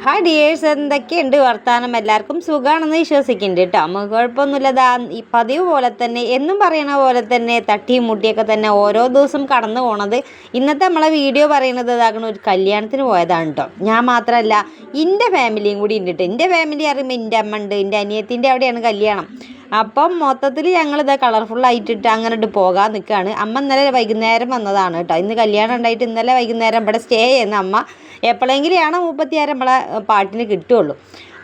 Hi dears, എന്തൊക്കെയുണ്ട് വർത്താനം? എല്ലാവർക്കും സുഖമാണെന്ന് വിശ്വസിക്കുന്നുണ്ട് കേട്ടോ. നമുക്ക് കുഴപ്പമൊന്നുമില്ല. ഈ പതിവ് പോലെ തന്നെ എന്നും പറയണ പോലെ തന്നെ തട്ടിയും മുട്ടിയൊക്കെ തന്നെ ഓരോ ദിവസം കടന്നു പോണത്. ഇന്നത്തെ നമ്മളെ വീഡിയോ പറയുന്നത് ഇതാകണ ഒരു കല്യാണത്തിന് പോയതാണ് കേട്ടോ. ഞാൻ മാത്രമല്ല, എൻ്റെ ഫാമിലിയും കൂടി ഉണ്ട് കേട്ടോ. എൻ്റെ ഫാമിലി അറിയുമ്പോൾ എൻ്റെ അമ്മ ഉണ്ട്, എൻ്റെ അനിയത്തിൻ്റെ അവിടെയാണ് കല്യാണം. അപ്പം മൊത്തത്തിൽ ഞങ്ങളിത് കളർഫുള്ളായിട്ടിട്ട് അങ്ങനെ ഇട്ട് പോകാൻ നിൽക്കുകയാണ്. അമ്മ ഇന്നലെ വൈകുന്നേരം വന്നതാണ് കേട്ടോ. ഇന്ന് കല്യാണം ഉണ്ടായിട്ട് ഇന്നലെ വൈകുന്നേരം ഇവിടെ സ്റ്റേ ചെയ്യുന്ന അമ്മ എപ്പോഴെങ്കിലാണ് 36 നമ്മളെ പാട്ടിന് കിട്ടുകയുള്ളൂ.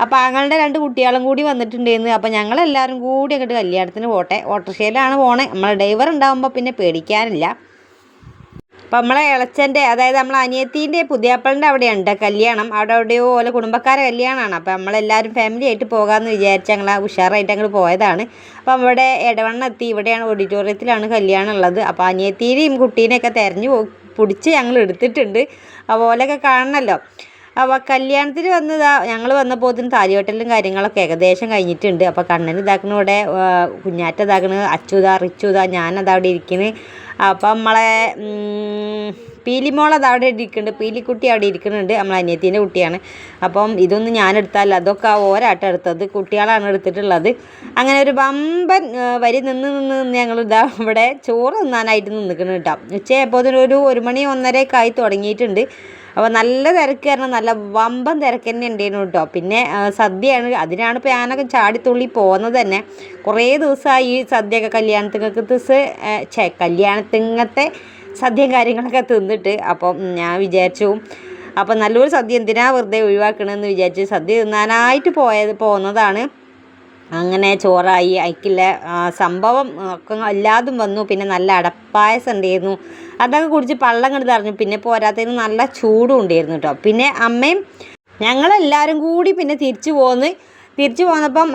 അപ്പോൾ ആങ്ങളുടെ 2 കുട്ടികളും കൂടി വന്നിട്ടുണ്ടായിരുന്നു. അപ്പോൾ ഞങ്ങളെല്ലാവരും കൂടി അങ്ങോട്ട് കല്യാണത്തിന് പോട്ടെ. ഓട്ടോറിക്ഷയിലാണ് പോണേ. നമ്മളെ ഡ്രൈവർ ഉണ്ടാകുമ്പോൾ പിന്നെ പേടിക്കാനില്ല. അപ്പം നമ്മളെ ഇളച്ചൻ്റെ, അതായത് നമ്മളെ അനിയത്തീൻ്റെ പുതിയാപ്പളിൻ്റെ അവിടെയുണ്ട് കല്യാണം. അവിടെ എവിടെയോ ഓലെ കുടുംബക്കാരെ കല്യാണമാണ്. അപ്പോൾ നമ്മളെല്ലാവരും ഫാമിലി ആയിട്ട് പോകാമെന്ന് വിചാരിച്ച് ഞങ്ങൾ ഉഷാറായിട്ട് അങ്ങോട്ട് പോയതാണ്. അപ്പം ഇവിടെ ഇടവണ്ണ എത്തി. ഇവിടെയാണ് ഓഡിറ്റോറിയത്തിലാണ് കല്യാണം ഉള്ളത്. അപ്പോൾ അനിയത്തീനെയും കുട്ടീനെയൊക്കെ തിരഞ്ഞു പിടിച്ച് ഞങ്ങൾ എടുത്തിട്ടുണ്ട്. അപ്പോൾ ഓലൊക്കെ കാണണമല്ലോ. അപ്പോൾ കല്യാണത്തിന് വന്നതാ ഞങ്ങൾ വന്നപ്പോൾ താലിയോട്ടലും കാര്യങ്ങളൊക്കെ ഏകദേശം കഴിഞ്ഞിട്ടുണ്ട്. അപ്പോൾ കണ്ണന് ഇതാക്കണ ഇവിടെ, കുഞ്ഞാറ്റ ഇതാക്കണ്, അച്ചുതാ റിച്ചുതാ, ഞാനത് അവിടെ ഇരിക്കുന്നത്. അപ്പം നമ്മളെ പീലിമോൾ അത് അവിടെ ഇരിക്കുന്നുണ്ട്, പീലിക്കുട്ടി അവിടെ ഇരിക്കുന്നുണ്ട്. നമ്മളെ അനിയത്തീൻ്റെ കുട്ടിയാണ്. അപ്പം ഇതൊന്നും ഞാനെടുത്താൽ അതൊക്കെ ഓരാട്ടം എടുത്തത്, കുട്ടികളാണ് എടുത്തിട്ടുള്ളത്. അങ്ങനെ ഒരു വമ്പൻ വരി നിന്ന് ഞങ്ങൾ ഇതാ ഇവിടെ ചോറ് തിന്നാനായിട്ട് നിൽക്കണം കേട്ടോ. ഉച്ചയായപ്പോൾ ഒരു 1 മണി 1:30 ആയി തുടങ്ങിയിട്ടുണ്ട്. അപ്പോൾ നല്ല തിരക്ക് കാരണം നല്ല വമ്പൻ തിരക്ക് തന്നെ ഉണ്ടായിരുന്നു കേട്ടോ. പിന്നെ സദ്യയാണ്, അതിനാണ് ഇപ്പോൾ ഞാനൊക്കെ ചാടിത്തുള്ളി പോകുന്നത് തന്നെ. കുറേ ദിവസമായി ഈ സദ്യയൊക്കെ കല്യാണത്തിങ്ങത്തെ സദ്യയും കാര്യങ്ങളൊക്കെ തിന്നിട്ട്. അപ്പം ഞാൻ വിചാരിച്ചു, അപ്പം നല്ലൊരു സദ്യ എന്തിനാ വെറുതെ ഒഴിവാക്കണമെന്ന് വിചാരിച്ചു സദ്യ തിന്നാനായിട്ട് പോകുന്നതാണ്. അങ്ങനെ ചോറായി, അയക്കില്ല സംഭവം ഒക്കെ എല്ലാതും വന്നു. പിന്നെ നല്ല അടപ്പായസം ഉണ്ടായിരുന്നു, അതൊക്കെ കുടിച്ച് പള്ളം കണ്ട് തറഞ്ഞു. പിന്നെ പോരാത്തതിന് നല്ല ചൂടും ഉണ്ടായിരുന്നു കേട്ടോ. പിന്നെ അമ്മയും ഞങ്ങളെല്ലാവരും കൂടി പിന്നെ തിരിച്ചു പോന്നപ്പം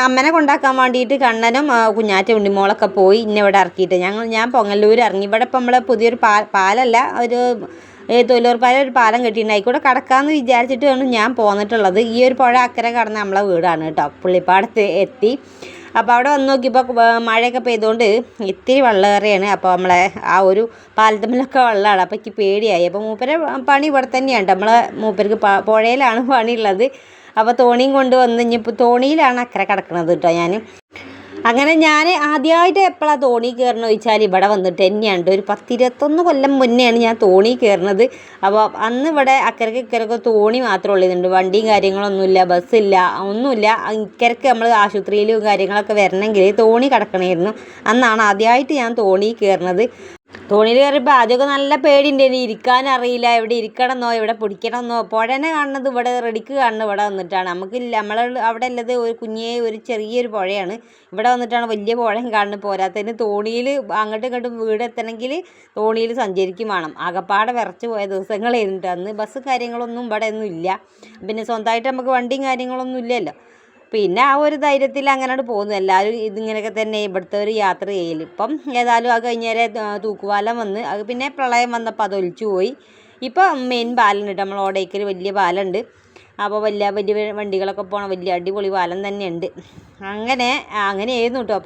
അമ്മനെ കൊണ്ടാക്കാൻ വേണ്ടിയിട്ട് കണ്ണനും കുഞ്ഞാറ്റ ഉണ്ണിമോളൊക്കെ പോയി ഇന്നെ ഇവിടെ ഇറക്കിയിട്ട് ഞാൻ പൊങ്ങല്ലൂർ ഇറങ്ങി. ഇവിടെ ഇപ്പം നമ്മളെ പുതിയൊരു പാലല്ല, ഒരു തൊഴിലുറപ്പായ ഒരു പാലം കെട്ടിയിട്ടുണ്ട്. ആയിക്കൂടെ കടക്കാമെന്ന് വിചാരിച്ചിട്ടാണ് ഞാൻ പോന്നിട്ടുള്ളത്. ഈ ഒരു പുഴ അക്കരെ കടന്ന് നമ്മളെ വീടാണ് കേട്ടോ. പുള്ളിപ്പാടത്ത് എത്തി. അപ്പോൾ അവിടെ വന്ന് നോക്കിയപ്പോൾ മഴയൊക്കെ പെയ്തുകൊണ്ട് ഇത്തിരി വെള്ളമേറിയാണ്. അപ്പോൾ നമ്മളെ ആ ഒരു പാലത്തുമ്മലൊക്കെ വെള്ളമാണ്. അപ്പോൾ എനിക്ക് പേടിയായി. അപ്പോൾ മൂപ്പരെ പണി ഇവിടെ തന്നെയാണ്. നമ്മളെ മൂപ്പർക്ക് പുഴയിലാണ് പണിയുള്ളത്. അപ്പോൾ തോണിയും കൊണ്ടുവന്ന് ഇനിയിപ്പോൾ തോണിയിലാണ് അക്കരെ കിടക്കുന്നത് കേട്ടോ. അങ്ങനെ ഞാൻ ആദ്യമായിട്ട് എപ്പോഴാണ് തോണി കയറണമെന്ന് ചോദിച്ചാൽ ഇവിടെ വന്നിട്ട് തന്നെയാണ്. ഒരു 10-21 കൊല്ലം മുന്നെയാണ് ഞാൻ തോണി കയറുന്നത്. അപ്പോൾ അന്ന് ഇവിടെ അക്കരക്ക് ഇക്കരക്ക് തോണി മാത്രമേ ഉള്ളതുണ്ട്. വണ്ടിയും കാര്യങ്ങളൊന്നുമില്ല, ബസ്സില്ല, ഒന്നുമില്ല. ഇക്കരക്ക് നമ്മൾ ആശുപത്രിയിലും കാര്യങ്ങളൊക്കെ വരണമെങ്കിൽ തോണി കിടക്കണമായിരുന്നു. അന്നാണ് ആദ്യമായിട്ട് ഞാൻ തോണി കയറുന്നത്. തോണിയിൽ കയറിയപ്പോൾ ആദ്യമൊക്കെ നല്ല പേടിയുണ്ടായിരുന്നു. ഇരിക്കാനറിയില്ല, എവിടെ ഇരിക്കണമെന്നോ എവിടെ പിടിക്കണമെന്നോ. പുഴനെ കാണുന്നത് ഇവിടെ റെഡിക്ക് കാണുന്നത് ഇവിടെ വന്നിട്ടാണ്. നമുക്കില്ല, അവിടെ ഉള്ളത് ഒരു ചെറിയൊരു പുഴയാണ്. ഇവിടെ വന്നിട്ടാണ് വലിയ പുഴയും കാണുന്നത്. പോരാത്തതിന് തോണിയിൽ അങ്ങോട്ടും ഇങ്ങോട്ടും വീട് എത്തണമെങ്കിൽ തോണിയിൽ സഞ്ചരിക്കും വേണം. ആകപ്പാടെ വിറച്ച് പോയ ദിവസങ്ങളായിരുന്നു. അന്ന് ബസ് കാര്യങ്ങളൊന്നും ഇവിടെ ഒന്നും ഇല്ല. പിന്നെ സ്വന്തമായിട്ട് നമുക്ക് വണ്ടിയും കാര്യങ്ങളൊന്നും ഇല്ലല്ലോ. പിന്നെ ആ ഒരു ധൈര്യത്തിൽ അങ്ങനെയാണ് പോകുന്നത്. എല്ലാവരും ഇതിങ്ങനെയൊക്കെ തന്നെ ഇവിടുത്തെ ഒരു യാത്ര ചെയ്യൽ. ഇപ്പം ഏതായാലും അത് കഴിഞ്ഞേരെ തൂക്കുപാലം വന്ന്, അത് പിന്നെ പ്രളയം വന്നപ്പോൾ അത് ഒലിച്ചു പോയി. ഇപ്പം മെയിൻ പാലം ഉണ്ട്, നമ്മൾ ഓടയ്ക്കൽ വലിയ പാലമുണ്ട്. അപ്പോൾ വലിയ വണ്ടികളൊക്കെ പോകണം, വലിയ അടിപൊളി പാലം തന്നെയുണ്ട്. അങ്ങനെയായിരുന്നു കേട്ടോ.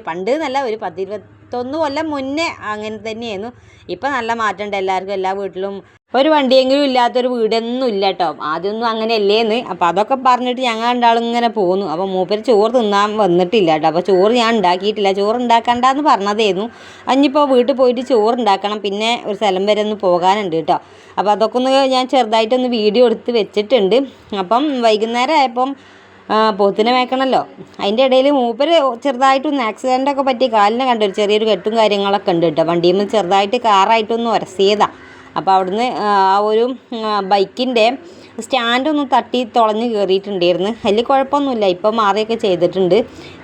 പണ്ട് നല്ല ഒരു 10-21 കൊല്ലം മുന്നേ അങ്ങനെ തന്നെയായിരുന്നു. ഇപ്പം നല്ല മാറ്റമുണ്ട്. എല്ലാവർക്കും എല്ലാ വീട്ടിലും ഒരു വണ്ടിയെങ്കിലും ഇല്ലാത്തൊരു വീടൊന്നും ഇല്ല കേട്ടോ. ആദ്യമൊന്നും അങ്ങനെയല്ലേന്ന്. അപ്പോൾ അതൊക്കെ പറഞ്ഞിട്ട് ഞങ്ങൾ രണ്ടാളും ഇങ്ങനെ പോന്നു. അപ്പോൾ മൂപ്പര് ചോറ് തിന്നാൻ വന്നിട്ടില്ല കേട്ടോ. അപ്പോൾ ചോറ് ഞാൻ ഉണ്ടാക്കിയിട്ടില്ല. ചോറ് ഉണ്ടാക്കണ്ടെന്ന് പറഞ്ഞതായിരുന്നു. അഞ്ഞിപ്പോൾ വീട്ടിൽ പോയിട്ട് ചോറ് ഉണ്ടാക്കണം. പിന്നെ ഒരു സ്ഥലം വരെ ഒന്ന് പോകാനുണ്ട് കേട്ടോ. അപ്പോൾ അതൊക്കെ ഞാൻ ചെറുതായിട്ടൊന്ന് വീഡിയോ എടുത്ത് വെച്ചിട്ടുണ്ട്. അപ്പം വൈകുന്നേരം ആയപ്പം പോത്തിനെ മേക്കണമല്ലോ. അതിൻ്റെ ഇടയിൽ മൂപ്പര് ചെറുതായിട്ടൊന്ന് ആക്സിഡൻ്റൊക്കെ പറ്റി കാലിനെ കണ്ടൊരു ചെറിയൊരു കെട്ടും കാര്യങ്ങളൊക്കെ ഉണ്ട് കേട്ടോ. വണ്ടിയിൽ നിന്ന് ചെറുതായിട്ട് കാറായിട്ടൊന്ന് ഉരസിയതാണ്. അപ്പോൾ അവിടുന്ന് ആ ഒരു ബൈക്കിൻ്റെ സ്റ്റാൻഡൊന്ന് തട്ടി തുളഞ്ഞ് കയറിയിട്ടുണ്ടായിരുന്നു. അതിൽ കുഴപ്പമൊന്നുമില്ല, ഇപ്പം മാറിയൊക്കെ ചെയ്തിട്ടുണ്ട്.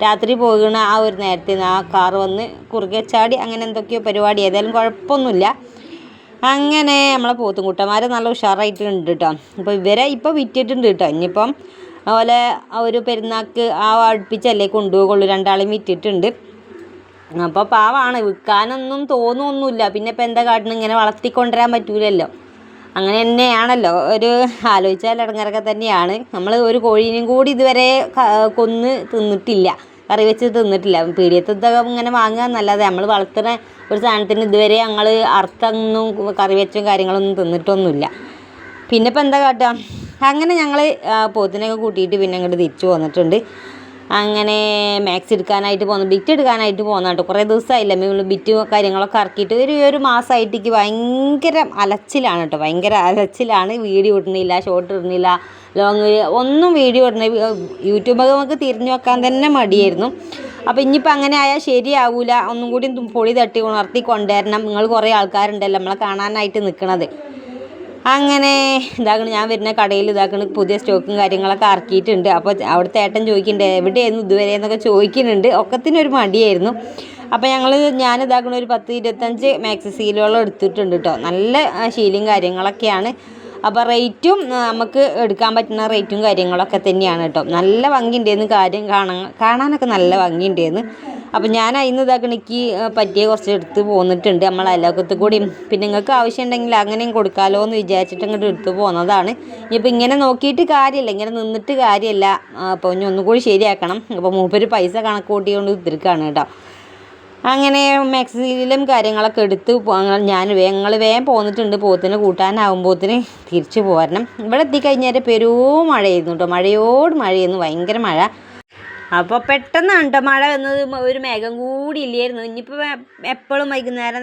രാത്രി പോകുന്ന ആ ഒരു നേരത്തെ ആ കാറ് വന്ന് കുറുകെ ചാടി അങ്ങനെ എന്തൊക്കെയോ പരിപാടി. ഏതായാലും കുഴപ്പമൊന്നുമില്ല. അങ്ങനെ നമ്മളെ പോത്തുംകുട്ടന്മാർ നല്ല ഉഷാറായിട്ടുണ്ട് കേട്ടോ. അപ്പോൾ ഇവരെ ഇപ്പോൾ വിറ്റിട്ടുണ്ട് കേട്ടോ. ഇനിയിപ്പം അതുപോലെ ഒരു പെരുന്നാൾക്ക് അടുപ്പിച്ചല്ലേ കൊണ്ടുപോകുള്ളൂ. 2 വിറ്റിട്ടുണ്ട്. അപ്പോൾ പാവമാണ്, വിൽക്കാനൊന്നും തോന്നുമൊന്നുമില്ല. പിന്നെ ഇപ്പം എന്താ കാട്ടണം, ഇങ്ങനെ വളർത്തിക്കൊണ്ടുവരാൻ പറ്റൂലല്ലോ. അങ്ങനെ തന്നെയാണല്ലോ, ഒരു ആലോചിച്ചാൽ ഇടങ്ങറൊക്കെ തന്നെയാണ്. നമ്മൾ ഒരു കോഴീനെയും കൂടി ഇതുവരെ കൊന്ന് തിന്നിട്ടില്ല, കറി വെച്ച് തിന്നിട്ടില്ല. പീടികത്തൊക്കെ ഇങ്ങനെ വാങ്ങുക എന്നല്ലാതെ നമ്മൾ വളർത്തുന്ന ഒരു സാധനത്തിന് ഇതുവരെ ഞങ്ങൾ അർത്ഥമൊന്നും കറി വെച്ചും കാര്യങ്ങളൊന്നും തിന്നിട്ടൊന്നുമില്ല. പിന്നെ ഇപ്പം എന്താ കാട്ടുക, അങ്ങനെ ഞങ്ങൾ പോത്തിനൊക്കെ കൂട്ടിയിട്ട് പിന്നെ അങ്ങോട്ട് തിരിച്ചു പോന്നിട്ടുണ്ട്. അങ്ങനെ മാക്സ് എടുക്കാനായിട്ട് പോകുന്നു, ബിറ്റ് എടുക്കാനായിട്ട് പോകുന്ന കേട്ടോ. കുറേ ദിവസമായില്ല ബിറ്റ് കാര്യങ്ങളൊക്കെ ഇറക്കിയിട്ട് ഒരു മാസമായിട്ടേക്ക് ഭയങ്കര അലച്ചിലാണ് കേട്ടോ, ഭയങ്കര അലച്ചിലാണ്. വീഡിയോ ഇടുന്നില്ല, ഷോർട്ട് ഇടുന്നില്ല, ലോങ് ഒന്നും വീഡിയോ ഇടുന്ന യൂട്യൂബ് നമുക്ക് തിരിഞ്ഞു വെക്കാൻ തന്നെ മടിയായിരുന്നു. അപ്പോൾ ഇനിയിപ്പോൾ അങ്ങനെ ആയാൽ ശരിയാവില്ല, ഒന്നും കൂടി പൊടി തട്ടി ഉണർത്തി കൊണ്ടുവരണം. നിങ്ങൾ കുറേ ആൾക്കാരുണ്ടല്ലോ നമ്മളെ കാണാനായിട്ട് നിൽക്കണത്. അങ്ങനെ ഇതാക്കണം, ഞാൻ വരുന്ന കടയിൽ ഇതാക്കണ പുതിയ സ്റ്റോക്കും കാര്യങ്ങളൊക്കെ ഇറക്കിയിട്ടുണ്ട്. അപ്പോൾ അവിടുത്തെ ഏട്ടൻ ചോദിക്കുന്നുണ്ട് എവിടെയായിരുന്നു ഇതുവരെ എന്നൊക്കെ ചോദിക്കുന്നുണ്ട്. ഒക്കത്തിനൊരു മടിയായിരുന്നു. അപ്പോൾ ഞാനിതാക്കണ ഒരു 10-25 മാക്സി സീലുകളും എടുത്തിട്ടുണ്ട് കേട്ടോ. നല്ല ശീലയും കാര്യങ്ങളൊക്കെയാണ്. അപ്പോൾ റേറ്റും നമുക്ക് എടുക്കാൻ പറ്റുന്ന റേറ്റും കാര്യങ്ങളൊക്കെ തന്നെയാണ് കേട്ടോ. നല്ല ഭംഗിയുണ്ടായിരുന്നു, കാര്യം കാണാനൊക്കെ നല്ല ഭംഗിയുണ്ടായിരുന്നു. അപ്പോൾ ഞാൻ അതിന് എനിക്ക് പറ്റിയ കുറച്ച് എടുത്ത് പോന്നിട്ടുണ്ട് നമ്മളെ അയൽവക്കത്ത് കൂടിയും. പിന്നെ നിങ്ങൾക്ക് ആവശ്യമുണ്ടെങ്കിൽ അങ്ങനെയും കൊടുക്കാമല്ലോ എന്ന് വിചാരിച്ചിട്ട് അങ്ങോട്ട് എടുത്ത് പോകുന്നതാണ്. ഇനിയിപ്പോൾ ഇങ്ങനെ നോക്കിയിട്ട് കാര്യമില്ല, ഇങ്ങനെ നിന്നിട്ട് കാര്യമില്ല. അപ്പോൾ ഇനി ഒന്നുകൂടി ശരിയാക്കണം. അപ്പോൾ മൂപ്പര് പൈസ കണക്ക് കൂട്ടിക്കൊണ്ട് തിരിക്കാണ് കേട്ടോ. അങ്ങനെ മാക്സിലും കാര്യങ്ങളൊക്കെ എടുത്ത് ഞങ്ങൾ വേഗം പോന്നിട്ടുണ്ട്. പോത്തിന് കൂട്ടാനാകുമ്പോത്തിന് തിരിച്ചു പോരണം. ഇവിടെ എത്തിക്കഴിഞ്ഞാൽ മഴയായിരുന്നു കേട്ടോ, മഴയായിരുന്നു, ഭയങ്കര മഴ. അപ്പോൾ പെട്ടെന്നാണ് കേട്ടോ മഴ വന്നത്, ഒരു മേഘം കൂടി ഇല്ലായിരുന്നു. ഇനിയിപ്പോൾ എപ്പോഴും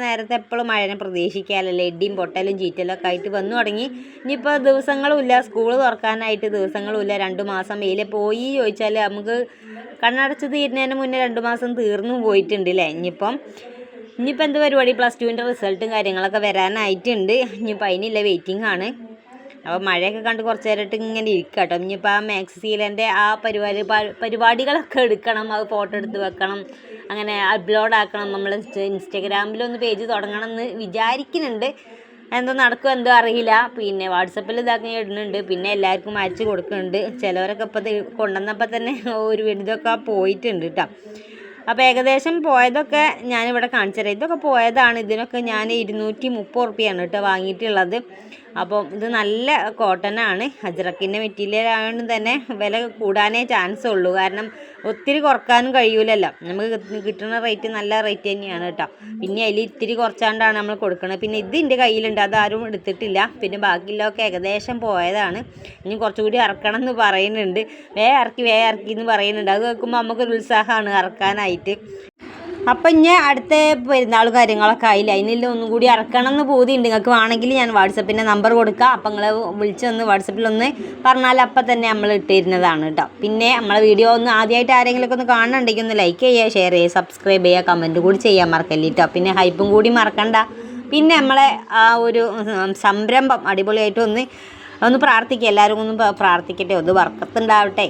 നേരത്തെ എപ്പോഴും മഴനെ പ്രതീക്ഷിക്കാമല്ലോ, ഇടിയും പൊട്ടലും ചീറ്റലും ഒക്കെ ആയിട്ട് വന്നു തുടങ്ങി. ഇനിയിപ്പോൾ ദിവസങ്ങളുമില്ല, സ്കൂൾ തുറക്കാനായിട്ട് ദിവസങ്ങളുമില്ല. 2 മാസം വെയിലെ പോയി ചോദിച്ചാൽ നമുക്ക് കണ്ണടച്ച് തീരുന്നതിന് മുന്നേ 2 മാസം തീർന്നു പോയിട്ടുണ്ട് അല്ലേ. ഇനിയിപ്പോൾ എന്ത് പരിപാടി, +2ൻ്റെ റിസൾട്ടും കാര്യങ്ങളൊക്കെ വരാനായിട്ടുണ്ട്. ഇനിയിപ്പോൾ അതിനില്ല വെയിറ്റിംഗ് ആണ്. അപ്പോൾ മഴയൊക്കെ കണ്ട് കുറച്ച് നേരമായിട്ട് ഇങ്ങനെ ഇരിക്കുക കേട്ടോ. ഇനിയിപ്പോൾ ആ മാക്സി സീലൻ്റെ ആ പരിപാടികളൊക്കെ എടുക്കണം, അത് ഫോട്ടോ എടുത്ത് വെക്കണം, അങ്ങനെ അപ്ലോഡ് ആക്കണം. നമ്മൾ ഇൻസ്റ്റഗ്രാമിലൊന്ന് പേജ് തുടങ്ങണം എന്ന് വിചാരിക്കുന്നുണ്ട്. എന്തോ നടക്കും എന്തോ അറിയില്ല. പിന്നെ വാട്സപ്പിൽ ഇതാക്കി ഇടുന്നുണ്ട്, പിന്നെ എല്ലാവർക്കും അയച്ച് കൊടുക്കുന്നുണ്ട്. ചിലവരൊക്കെ ഇപ്പോൾ കൊണ്ടുവന്നപ്പോൾ തന്നെ ഒരു ഇതൊക്കെ പോയിട്ടുണ്ട് കേട്ടോ. അപ്പോൾ ഏകദേശം പോയതൊക്കെ ഞാനിവിടെ കാണിച്ചു തരാം. ഇതൊക്കെ പോയതാണ്. ഇതിനൊക്കെ ഞാൻ 230 റുപ്യാണ് കേട്ടോ വാങ്ങിയിട്ടുള്ളത്. അപ്പോൾ ഇത് നല്ല കോട്ടനാണ്, അജ്രക്കിൻ്റെ മെറ്റീരിയൽ ആയതുകൊണ്ട് തന്നെ വില കൂടാനേ ചാൻസ് ഉള്ളൂ. കാരണം ഒത്തിരി കുറക്കാനും കഴിയൂലല്ലോ, നമുക്ക് കിട്ടുന്ന റേറ്റ് നല്ല റേറ്റ് തന്നെയാണ് കേട്ടോ. പിന്നെ അതിൽ ഇത്തിരി കുറച്ചാണ്ടാണ് നമ്മൾ കൊടുക്കുന്നത്. പിന്നെ ഇത് എൻ്റെ കയ്യിലുണ്ട്, അതാരും എടുത്തിട്ടില്ല. പിന്നെ ബാക്കിയുള്ളതൊക്കെ ഏകദേശം പോയതാണ്. ഇനി കുറച്ചുകൂടി ഇറക്കണം എന്ന് പറയുന്നുണ്ട്. വേഗം ഇറക്കി എന്ന് പറയുന്നുണ്ട്. അത് കേൾക്കുമ്പോൾ നമുക്കൊരു ഉത്സാഹമാണ് ഇറക്കാനായിട്ട്. അപ്പം ഇനി അടുത്ത പെരുന്നാൾ കാര്യങ്ങളൊക്കെ ആയില്ല, അതിനെല്ലാം ഒന്നും കൂടി ഇറക്കണം എന്ന് പൂതിയുണ്ട്. നിങ്ങൾക്ക് വേണമെങ്കിൽ ഞാൻ വാട്സപ്പിൻ്റെ നമ്പർ കൊടുക്കാം. അപ്പം നിങ്ങൾ വിളിച്ചൊന്ന് വാട്സപ്പിലൊന്ന് പറഞ്ഞാൽ അപ്പം തന്നെ നമ്മൾ ഇട്ടിരുന്നതാണ് കേട്ടോ. പിന്നെ നമ്മളെ വീഡിയോ ഒന്ന് ആദ്യമായിട്ട് ആരെങ്കിലുമൊക്കെ ഒന്ന് കാണുന്നുണ്ടെങ്കിൽ ഒന്ന് ലൈക്ക് ചെയ്യുക, ഷെയർ ചെയ്യുക, സബ്സ്ക്രൈബ് ചെയ്യുക, കമൻറ്റ് കൂടി ചെയ്യാൻ മറക്കല്ല കേട്ടോ. പിന്നെ ഹൈപ്പും കൂടി മറക്കണ്ട. പിന്നെ നമ്മളെ ആ ഒരു സംരംഭം അടിപൊളിയായിട്ട് ഒന്ന് പ്രാർത്ഥിക്കുക, എല്ലാവരും ഒന്ന് പ്രാർത്ഥിക്കട്ടെ, ഒന്ന് വർക്കത്തുണ്ടാവട്ടെ.